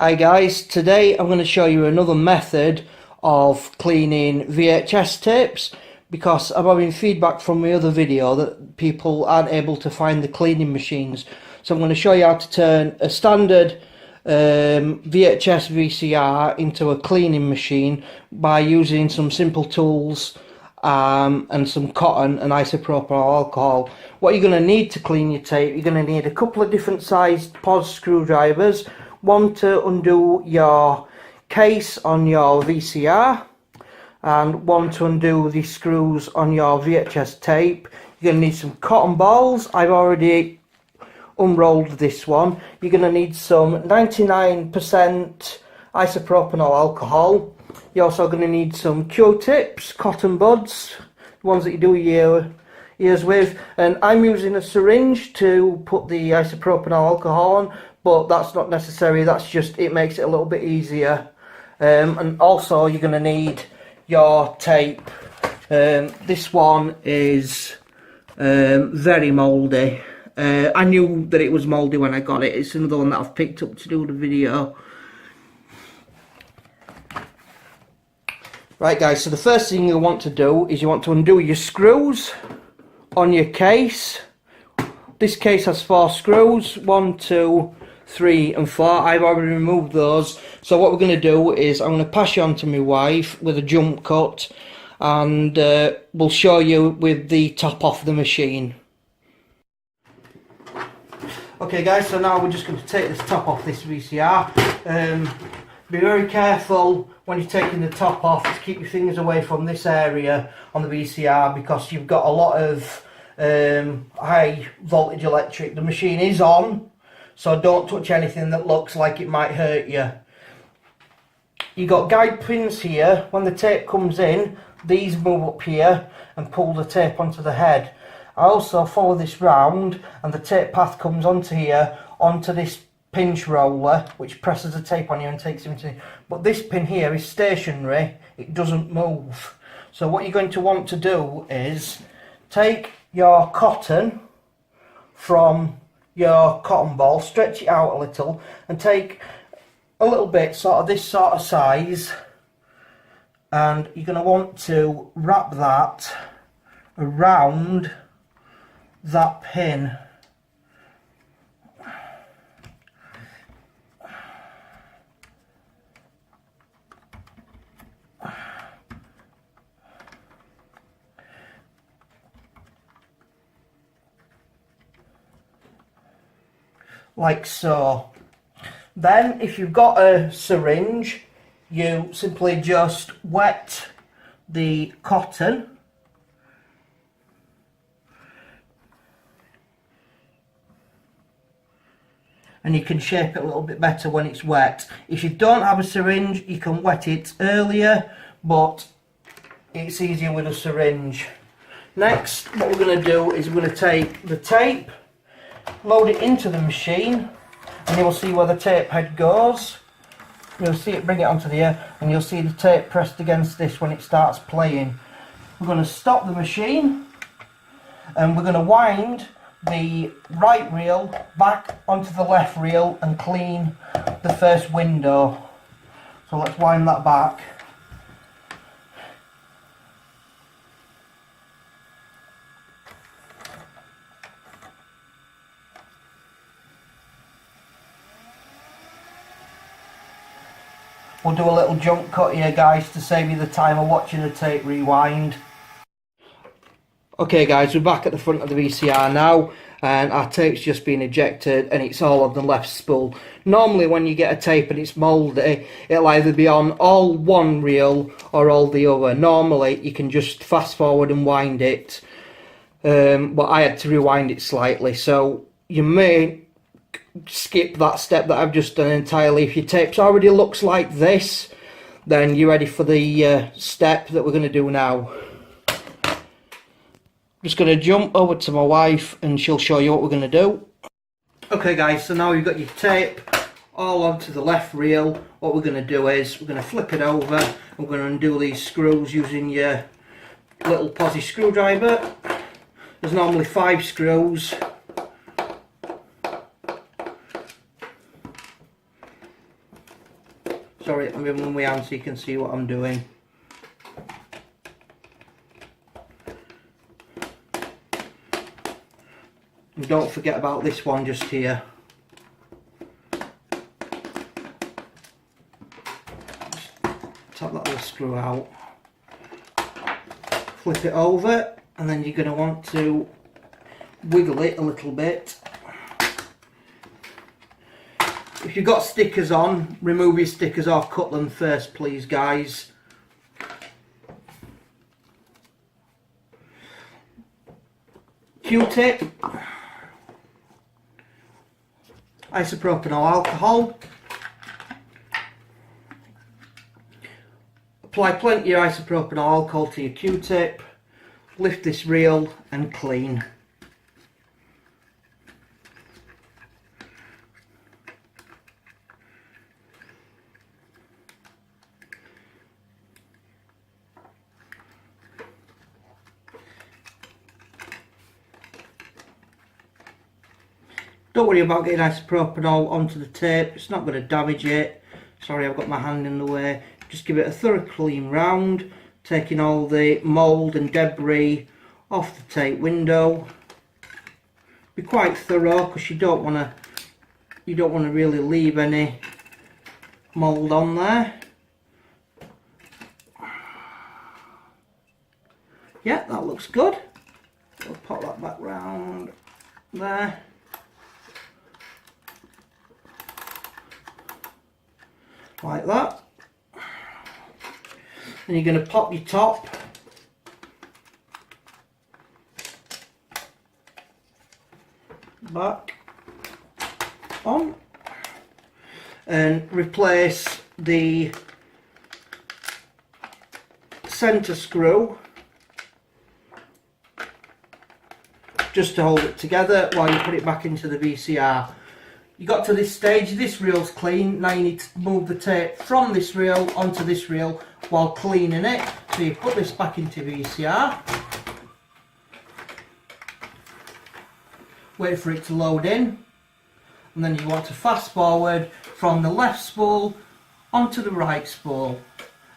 Hi guys, today I'm going to show you another method of cleaning VHS tapes because I'm having feedback from my other video that people aren't able to find the cleaning machines. So I'm going to show you how to turn a standard VHS VCR into a cleaning machine by using some simple tools and some cotton and isopropyl alcohol. What you're going to need to clean your tape, you're going to need a couple of different sized POS screwdrivers. One to undo your case on your VCR and one to undo the screws on your VHS tape. You're going to need some cotton balls. I've already unrolled this one. You're going to need some 99% isopropyl alcohol. You're also going to need some Q-tips, cotton buds, the ones that you do your ears with, and I'm using a syringe to put the isopropyl alcohol on, but that's not necessary. That's just, it makes it a little bit easier. And also you're going to need your tape. This one is very mouldy. I knew that it was mouldy when I got it. It's another one that I've picked up to do the video. Right guys, so the first thing you want to do is you want to undo your screws on your case. This case has 4 screws, 1, 2, 3 and 4. I've already removed those. So what we're going to do is I'm going to pass you on to my wife with a jump cut, and we'll show you with the top off the machine. Okay guys, so now we're just going to take this top off this VCR. Be very careful when you're taking the top off to keep your fingers away from this area on the VCR, because you've got a lot of high voltage electric. The machine is on, so don't touch anything that looks like it might hurt you. You got guide pins here. When the tape comes in, these move up here and pull the tape onto the head. I also follow this round and the tape path comes onto here, onto this pinch roller, which presses the tape on you and takes it into. But this pin here is stationary, it doesn't move. So what you're going to want to do is take your cotton from your cotton ball, stretch it out a little, and take a little bit, sort of this sort of size, and you're going to want to wrap that around that pin. Like so. Then if you've got a syringe, you simply just wet the cotton and you can shape it a little bit better when it's wet. If you don't have a syringe, you can wet it earlier, but it's easier with a syringe. Next, what we're going to do is we're going to take the tape, load it into the machine, and you'll see where the tape head goes. You'll see it bring it onto the air, and you'll see the tape pressed against this when it starts playing. We're going to stop the machine, and we're going to wind the right reel back onto the left reel and clean the first window. So let's wind that back. We'll do a little jump cut here guys to save you the time of watching the tape rewind. Okay guys, we're back at the front of the VCR now, and our tape's just been ejected and it's all on the left spool. Normally when you get a tape and it's mouldy, it'll either be on all one reel or all the other. Normally you can just fast forward and wind it, but I had to rewind it slightly, so you may skip that step that I've just done entirely. If your tape's already looks like this, then you're ready for the step that we're going to do now. Just going to jump over to my wife and she'll show you what we're going to do. Okay guys, so now you've got your tape all onto the left reel. What we're going to do is we're going to flip it over and we're going to undo these screws using your little posi screwdriver. There's normally 5 screws. Sorry, I'm moving my hand so you can see what I'm doing. And don't forget about this one just here. Just tap that little screw out. Flip it over, and then you're going to want to wiggle it a little bit. If you've got stickers on, remove your stickers off, cut them first please guys. Q-tip, isopropyl alcohol, apply plenty of isopropyl alcohol to your Q-tip, lift this reel and clean. Don't worry about getting isopropyl onto the tape, it's not going to damage it. Sorry, I've got my hand in the way. Just give it a thorough clean round, taking all the mould and debris off the tape window. Be quite thorough because you don't want to really leave any mould on there. Yeah, that looks good. We'll pop that back round there. Like that. Then you're going to pop your top back on and replace the centre screw just to hold it together while you put it back into the VCR. You got to this stage, this reel's clean, now you need to move the tape from this reel onto this reel while cleaning it. So you put this back into VCR, wait for it to load in, and then you want to fast forward from the left spool onto the right spool.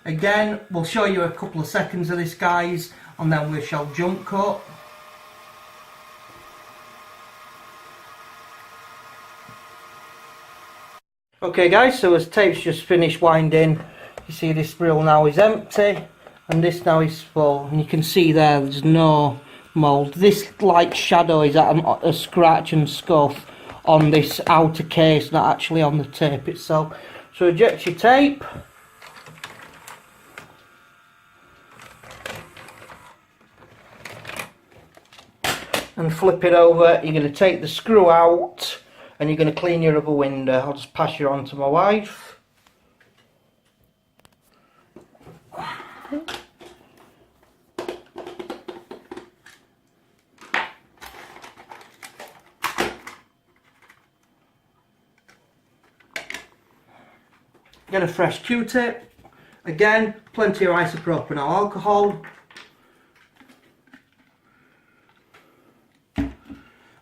Again, we'll show you a couple of seconds of this guys, and then we shall jump cut. Okay guys, so as tape's just finished winding, you see this reel now is empty and this now is full, and you can see there's no mould. This light shadow is at a scratch and scuff on this outer case, not actually on the tape itself. So eject your tape, and flip it over. You're going to take the screw out and you're going to clean your rubber window. I'll just pass you on to my wife. Get a fresh Q-tip. Again, plenty of isopropyl alcohol.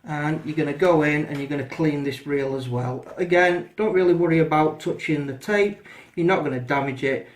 And you're going to go in and you're going to clean this reel as well. Again, don't really worry about touching the tape, you're not going to damage it.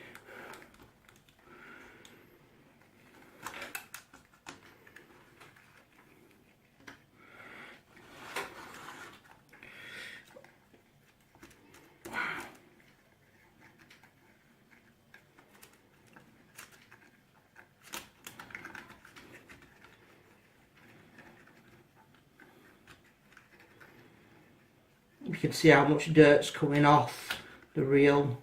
You can see how much dirt's coming off the reel.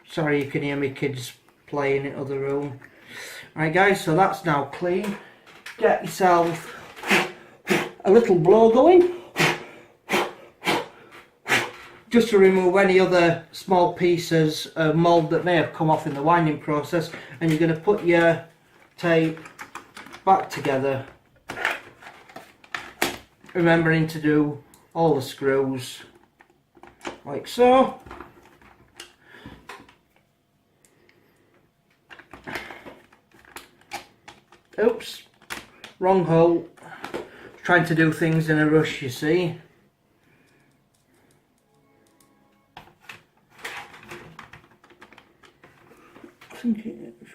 Sorry, you can hear me kids playing in the other room. Alright guys, so that's now clean. Get yourself a little blow going, just to remove any other small pieces of mould that may have come off in the winding process, and you're going to put your tape back together, remembering to do all the screws like so. Oops, wrong hole. Trying to do things in a rush, you see. I think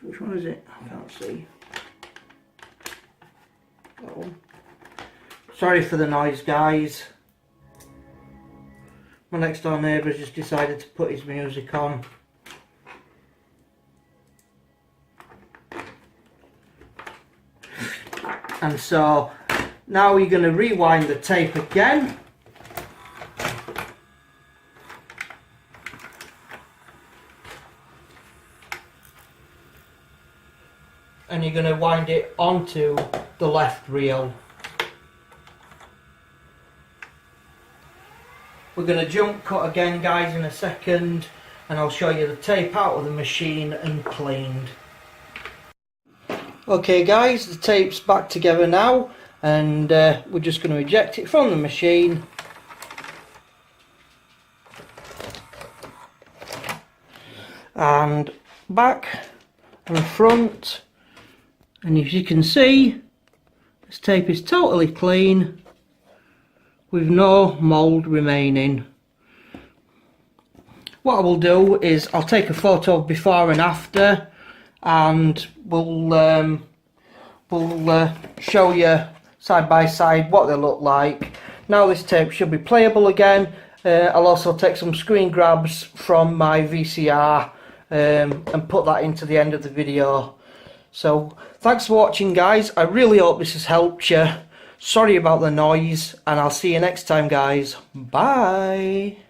which one is it? I can't see. Oh. Sorry for the noise, guys. My next door neighbour's just decided to put his music on. And so now you're going to rewind the tape again. And you're going to wind it onto the left reel. We're going to jump cut again, guys, in a second, and I'll show you the tape out of the machine and cleaned. Okay guys, the tape's back together now, and we're just going to eject it from the machine. And back and front, and as you can see, this tape is totally clean with no mould remaining. What I will do is I'll take a photo of before and after, and we'll show you side by side what they look like. Now this tape should be playable again. I'll also take some screen grabs from my VCR and put that into the end of the video. So thanks for watching, guys. I really hope this has helped you. Sorry about the noise, and I'll see you next time, guys. Bye.